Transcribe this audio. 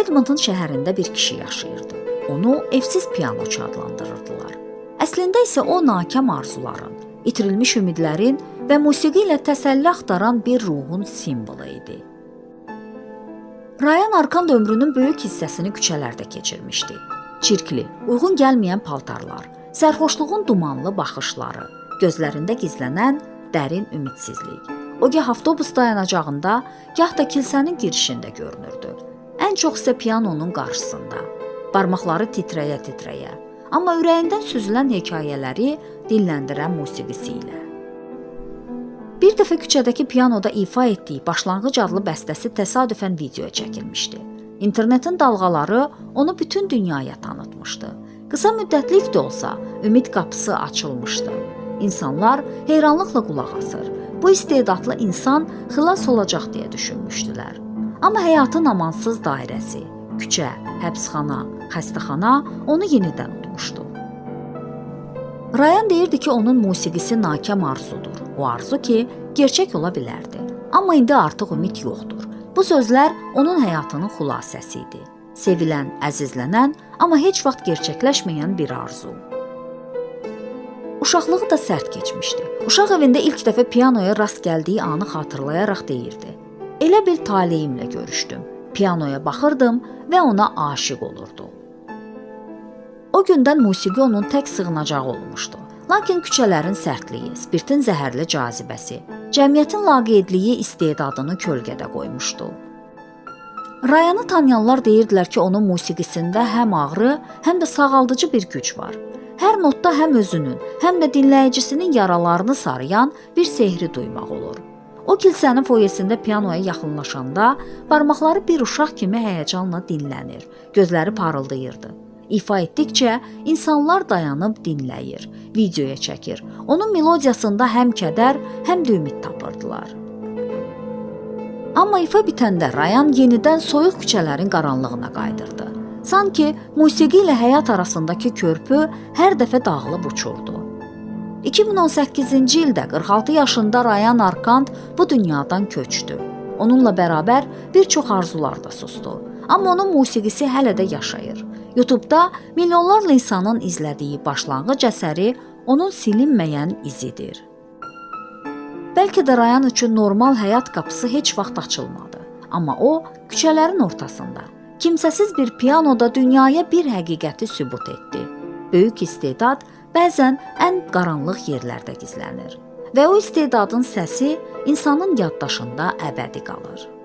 Edmonton şəhərində bir kişi yaşayırdı. Onu evsiz pianoçu adlandırırdılar. Əslində isə o nakam arzuların, itirilmiş ümidlərin və musiqi ilə təsəlli axtaran bir ruhun simvolu idi. Ryan Arkan ömrünün böyük hissəsini küçələrdə keçirmişdi. Çirkli, uyğun gəlməyən paltarlar, sərxoşluğun dumanlı baxışları, gözlərində gizlənən dərin ümidsizlik. O gah avtobus dayanacağında, gah da kilsənin girişində görünürdü. Ən çox isə pianonun qarşısında, barmaqları titrəyə-titrəyə, amma ürəyindən süzülən hekayələri dinləndirən musiqisi ilə. Bir dəfə küçədəki pianoda ifa etdiyi Başlanğıc adlı bəstəsi təsadüfən videoya çəkilmişdi. İnternetin dalğaları onu bütün dünyaya tanıtmışdı. Qısa müddətlik də olsa, ümid qapısı açılmışdı. İnsanlar heyranlıqla qulaq asır. Bu istedadlı insan xilas olacaq deyə düşünmüşdülər. Amma həyatın amansız dairəsi, küçə, həbsxana, xəstəxana onu yenidən unutmuşdu. Ryan deyirdi ki, onun musiqisi nakam arzudur. O arzu ki, gerçək ola bilərdi. Amma indi artıq ümid yoxdur. Bu sözlər onun həyatının xülasəsi idi. Sevilən, əzizlənən, amma heç vaxt gerçəkləşməyən bir arzu. Uşaqlığı da sərt keçmişdi. Uşaq evində ilk dəfə pianoya rast gəldiyi anı xatırlayaraq deyirdi. Elə bil taleyimlə görüşdüm. Pianoya baxırdım və ona aşiq olurdum. O gündən musiqi onun tək sığınacağı olmuşdu. Lakin küçələrin sərtliyi, spirtin zəhərli cazibəsi, cəmiyyətin laqeydliyi istedadını kölgədə qoymuşdu. Ryan'ı tanıyanlar deyirdilər ki, onun musiqisində həm ağrı, həm də sağaldıcı bir güc var. Hər notda həm özünün, həm də dinləyicisinin yaralarını sarıyan bir sehri duymaq olur. O kilsənin foyesində pianoya yaxınlaşanda barmaqları bir uşaq kimi həyəcanla dinlənir, gözləri parıldayırdı. İfa etdikcə insanlar dayanıb dinləyir, videoya çəkir. Onun melodiyasında həm kədər, həm də ümid tapırdılar. Amma ifa bitəndə Ryan yenidən soyuq küçələrin qaranlığına qaydırdı. Sanki musiqi ilə həyat arasındakı körpü hər dəfə dağılıb uçurdu. 2018-ci ildə 46 yaşında Ryan Arkan bu dünyadan köçdü. Onunla bərabər bir çox arzular da susdu. Amma onun musiqisi hələ də yaşayır. YouTube-da milyonlarla insanın izlədiyi Başlanğıc əsəri onun silinməyən izidir. Bəlkə də Ryan üçün normal həyat qapısı heç vaxt açılmadı. Amma o, küçələrin ortasında, kimsəsiz bir pianoda dünyaya bir həqiqəti sübut etdi. Böyük istedad bəzən ən qaranlıq yerlərdə gizlənir və o istedadın səsi insanın yaddaşında əbədi qalır.